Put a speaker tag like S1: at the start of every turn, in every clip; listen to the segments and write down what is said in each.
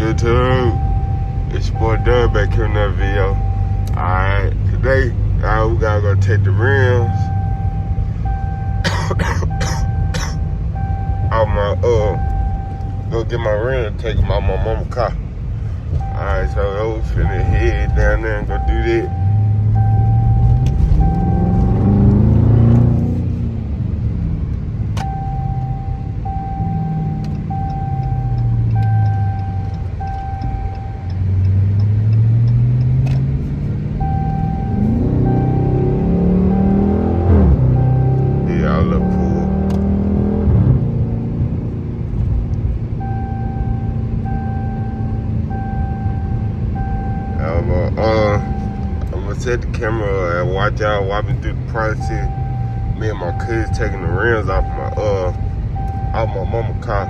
S1: YouTube, it's your boy Doug back here in another video. Alright, today we gotta go take the rims out my go get my rims, take them out my mama's car. Alright, so we finna head down there and go do that. I'm gonna set the camera and watch y'all walking through the process. Me and my kids taking the rims off my mama's car.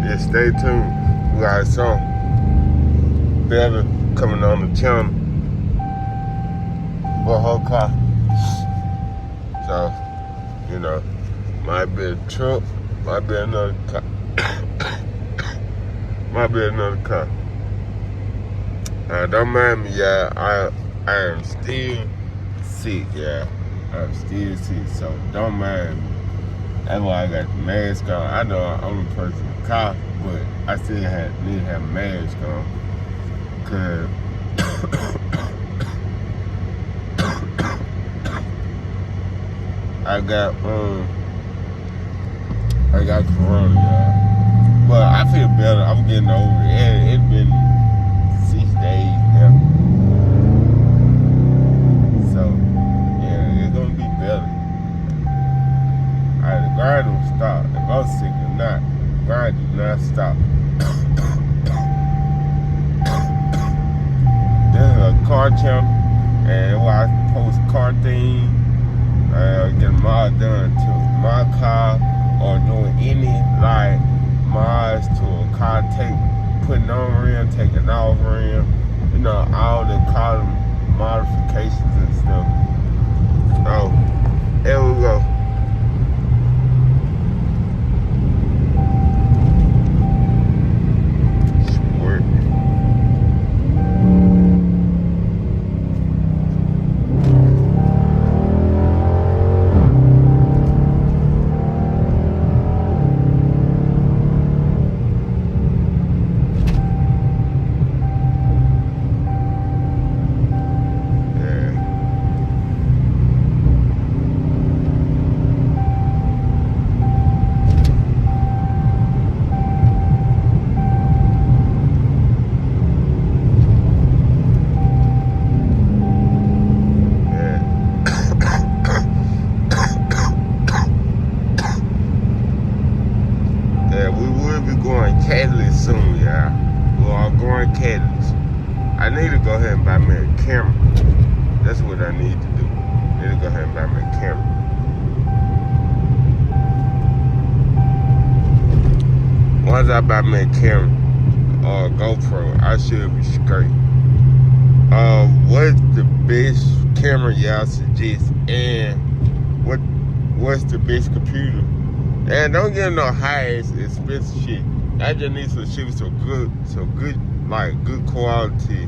S1: Just stay tuned. We got some better coming on the channel for her car. So, you know, might be a truck. Might be another car. Might be another car. Don't mind me, y'all. I am still sick, y'all. I'm still sick, so don't mind me. That's why I got the mask on. I know I'm the person in the car, but I still need to have a mask on. Cause I got corona, y'all. But I feel better. I'm getting over it. It's been 6 days now. So, yeah, it's gonna be better. Alright, the grind don't stop. If I'm sick or not, the grind do not stop. This is a car channel, and where I post car things, get them all done to my car, or doing any like mods to a car, putting on rim, taking off rim, you know, all the car modifications and stuff. So there we go. Catalyst soon, y'all. We are going catalyst. I need to go ahead and buy me a camera. That's what I need to do. I need to go ahead and buy me a camera. Once I buy me a camera or GoPro, I should be straight. What's the best camera y'all suggest, and what's the best computer? And don't get no high-ass expensive shit. I just need some shit so good, like good quality.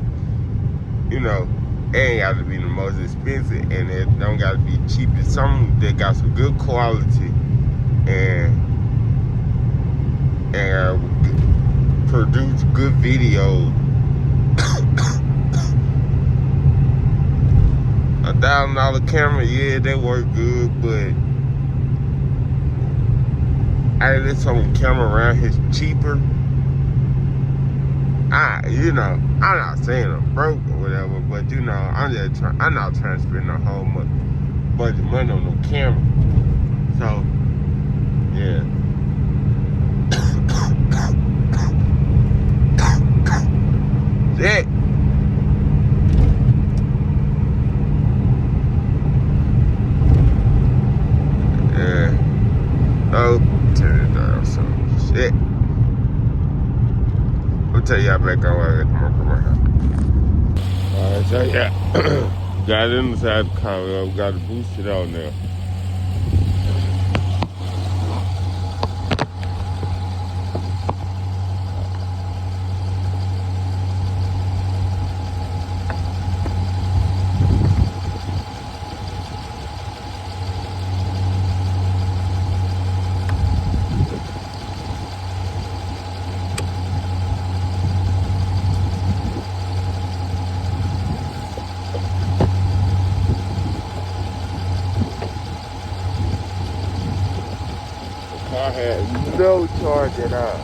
S1: You know, it ain't got to be the most expensive, and it don't got to be cheap. It's something that got some good quality and produce good videos. $1,000 camera, yeah, they work good, but there's some camera around here's cheaper. You know, I'm not saying I'm broke or whatever, but you know, I'm not trying to spend a whole bunch of money on no camera. So, yeah. Shit. Yeah. Oh. Turn it down, so shit. We'll tell y'all back on where I get my house. Alright, so yeah. Got inside the car, we got to boost it on there. car had no charge at all.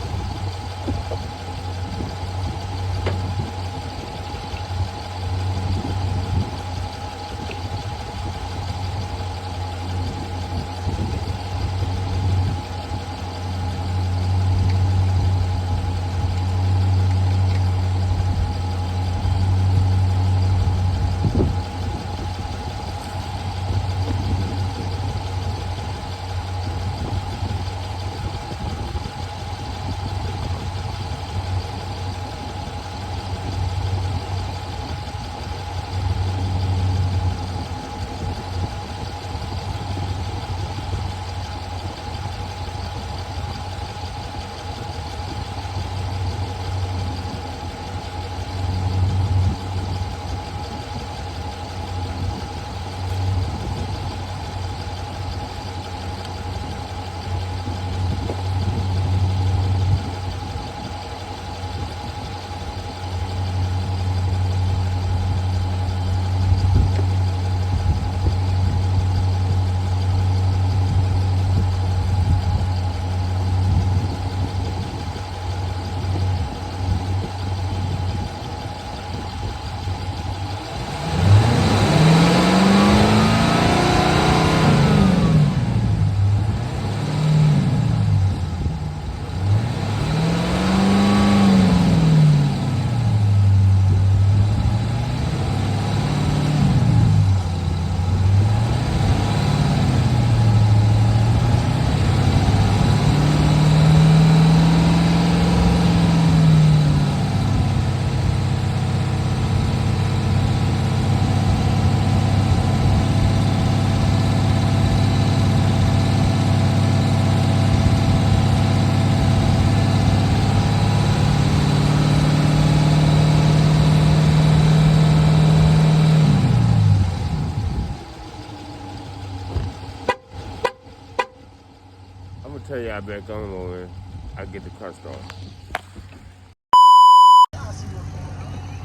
S1: I'm gonna tell y'all back on when I get the car started.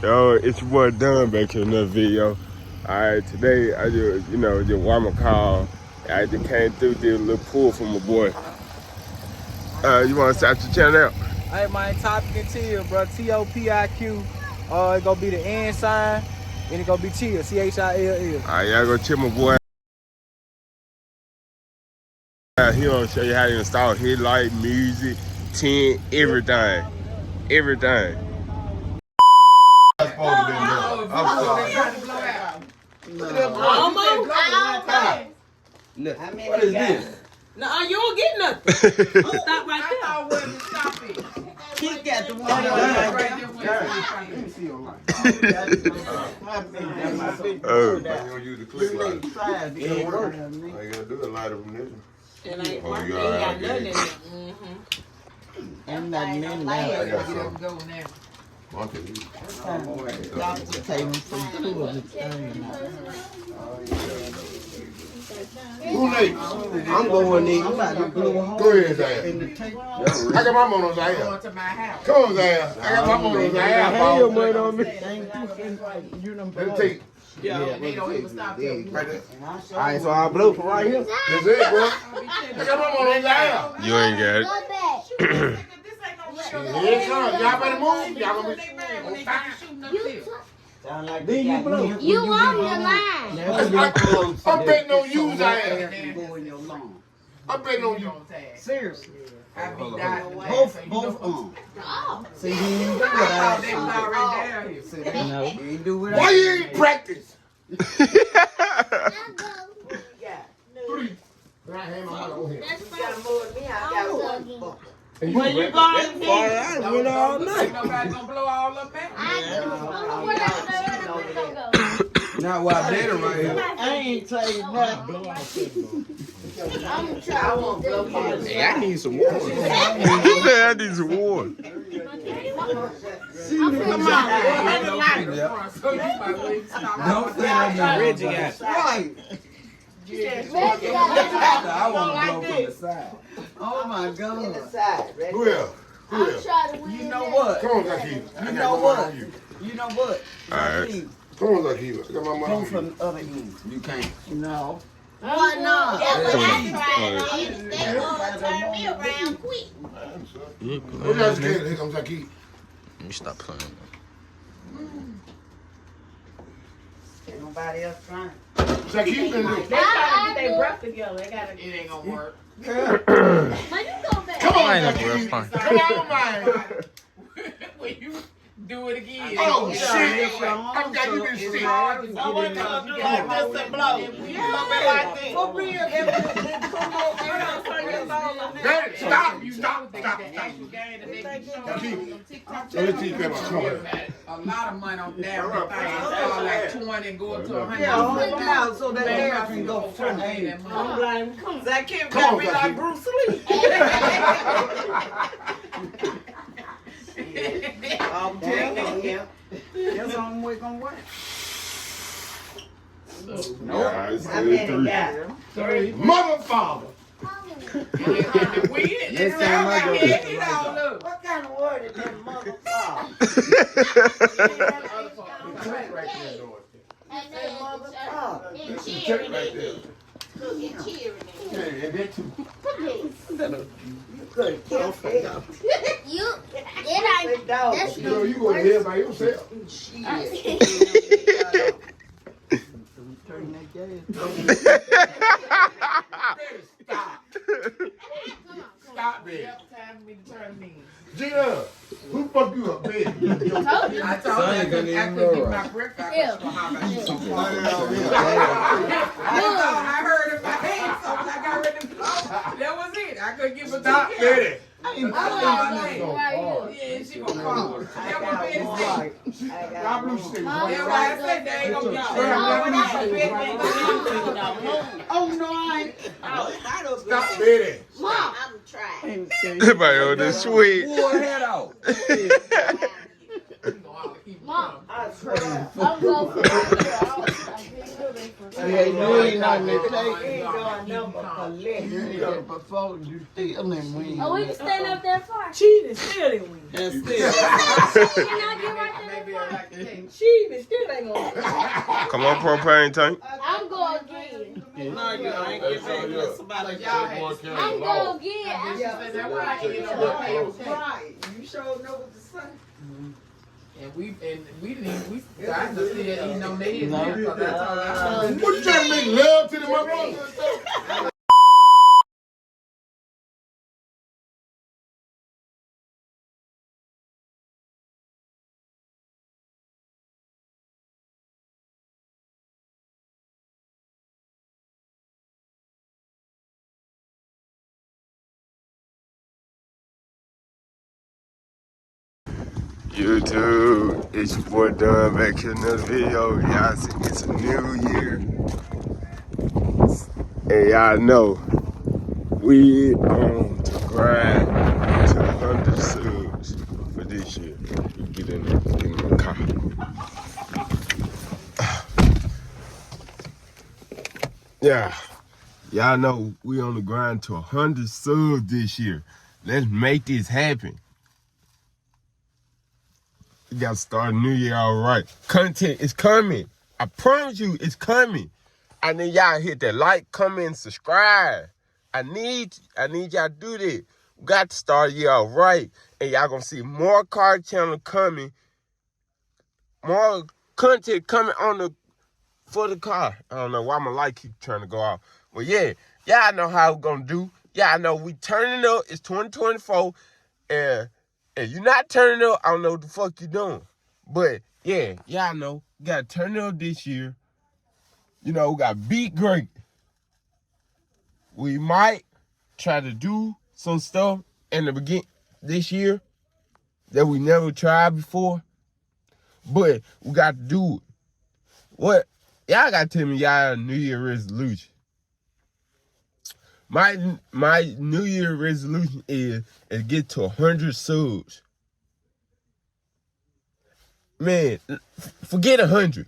S1: Yo, it's your boy Dunn back to another video. Alright, today I just, just warm my car. I just came through, did a little pull for my boy. You wanna start your channel out?
S2: Hey man, Topic and Chill, bro. T-O-P-I-Q. It's gonna be the and sign, and it's gonna be Chill, C-H-I-L-L.
S1: Alright, y'all go check my boy. He gonna show you how to install headlight, music, tint, everything. Everything.
S3: I'm sorry.
S4: Look,
S3: What is this?
S4: No, you don't get nothing. Stop right there.
S3: He got the one right there. Let me see your light.
S1: Oh.
S3: You gonna use the click light. All you gotta do is light up from this one.
S4: And ain't
S3: Oh,
S4: working.
S3: you
S4: Ain't got
S3: alright,
S4: nothing in
S3: yeah.
S4: it.
S5: I'm not in there.
S3: I got some.
S4: Go now.
S3: Monkey, you.
S5: Doctor taking some two of the time.
S3: Who next?
S5: I'm going in. I'm about to blow a hole
S3: Go ahead, Zaya.
S5: in the tape.
S3: I got my mom on Zaya.
S4: Going to my house.
S3: Come on, Zaya. I got my mom on Zaya.
S5: Hey, your money
S3: Ball.
S5: on me. You done
S3: Let
S5: blow.
S3: it take.
S4: Yeah, they don't even stop there.
S3: Right there.
S5: Alright, so I blow from right here.
S3: That's it, bro. I got my mom on Zaya.
S1: You ain't got it.
S3: Here it comes. Y'all better move. Y'all gonna be.
S5: Sound like then you blow.
S6: You on the line.
S3: I'm betting on you, Zaya.
S5: Go in your lawn.
S3: I'm betting on you.
S5: Seriously.
S4: I be dying.
S5: Both arms.
S6: Oh.
S5: See, you ain't do
S4: I
S5: what
S4: thought
S5: I
S4: they was
S5: said.
S4: already down here.
S5: See, no, you ain't do what
S3: Why
S5: I
S3: you ain't practice?
S5: Where you going? I went all night.
S4: Ain't nobody gonna blow all up at
S5: Not why I did it right here. I ain't telling you nothing.
S6: I won't blow you.
S5: Hey, I need some water.
S1: He said I need some water.
S5: Come
S4: Don't
S5: say I'm Reggie got right. I want to blow from the side. Oh my God.
S3: Who else? Who else?
S5: You know what?
S3: Come on, Zakiva.
S5: You know what? You know what?
S1: All right.
S3: Come on, Zakiva. I got my
S5: Go
S3: mom.
S5: from the other end.
S3: You can't.
S5: No.
S6: Oh, no. That's what I
S1: Alright.
S6: tried. They turn me around quick.
S3: Who else scared? Here comes Zaki.
S7: Let me stop playing.
S5: Ain't nobody else trying.
S3: Zaki been doing.
S4: They trying to get their breath together. They gotta. It ain't gonna work.
S6: Man, you go back.
S3: Come on,
S7: I ain't no
S3: Zaki.
S7: breath, fine.
S3: Come on, man.
S4: When you do it again.
S3: Oh, shit. I'm got you been sick.
S5: I want to do like this and blow. Like this. For real.
S3: Daddy, stop. You stop.
S4: The
S3: Stop.
S4: actual game that they be showing
S3: Zaki.
S4: on TikTok.
S3: Let me teach you about color.
S4: A lot of money on damn things. Start like 20 and go up to 100.
S5: Yeah, hold them out so that
S4: They
S5: hair can go front
S4: paying
S5: end.
S4: that money.
S5: That kid
S3: Come
S5: got
S3: on,
S5: me
S3: Zaki.
S5: like Bruce Lee. I'm telling you. That's on way gonna work.
S1: Nah, it's
S5: I
S1: good
S5: bet
S1: three.
S5: it got
S3: Mother, father.
S5: This time I go.
S4: It all up.
S5: What kind of word is that mother father?
S6: And
S5: Say
S6: then
S5: mother father.
S6: and
S3: Check
S6: cheering
S3: right
S6: it.
S3: there.
S6: And cheering
S3: Yeah, and that too.
S6: it.
S5: You could have killed that.
S6: You, it ain't, that's
S3: You know, you go to hell by yourself.
S5: Shit. Turn that gas.
S3: Stop. Stop there.
S4: Time for me to turn me.
S3: Gina, who fucked you up, baby?
S4: I told you I couldn't get my breakfast.
S6: Yeah.
S4: I heard it my hand, so when I got ready to blow, that was it. I couldn't get my
S3: Stop, Betty.
S4: Yeah, she gonna call. That what Betty said.
S3: Rob Blue State.
S4: That's why I said they ain't gonna get you.
S5: Oh no, I ain't.
S3: Stop, Betty.
S6: Mom, I'm trying.
S1: Everybody on this sweet.
S5: Pull her head out.
S6: Mom,
S5: I swear.
S6: I'm going for
S5: Yeah, you ain't nothing to take. You ain't doing nothing but collect. You just before you stealing when
S6: Oh, we can stand up there far.
S4: Cheating still didn't win.
S5: and still.
S6: Can I get right there?
S4: Cheating still ain't gonna
S1: Come on, propane tank.
S6: I'm going again.
S5: No, you ain't getting ready to somebody
S6: I'm going again.
S5: Right. You sure know what to say.
S4: And we didn't even, I just said eating no nails now, so that's all I
S3: What you trying to make love to the motherfucker?
S1: YouTube, it's your boy Don back here in another video. Y'all see, it's a new year. And y'all know, we on to grind to 100 subs for this year. We get in the car. Yeah, y'all know we on the grind to 100 subs this year. Let's make this happen. We gotta start a new year all right. Content is coming. I promise you, it's coming. I need y'all to hit that like, comment, and subscribe. I need y'all to do that. We got to start the year all right. And y'all gonna see more car channel coming. More content coming for the car. I don't know why my light keep trying to go off. But yeah, y'all know how we're gonna do. Y'all know we turning up. It's 2024. And you're not turning up, I don't know what the fuck you doing. But yeah, y'all know. We gotta turn up this year. You know, we got beat great. We might try to do some stuff in the beginning this year that we never tried before. But we got to do it. What? Y'all got to tell me y'all New Year resolution. My New Year resolution is get to 100 subs. Man, forget 100.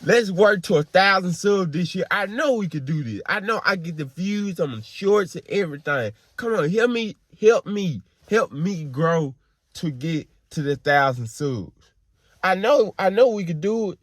S1: Let's work to 1,000 subs this year. I know we could do this. I know I get the views on the shorts and everything. Come on, help me grow to get to the 1,000 subs. I know we could do it.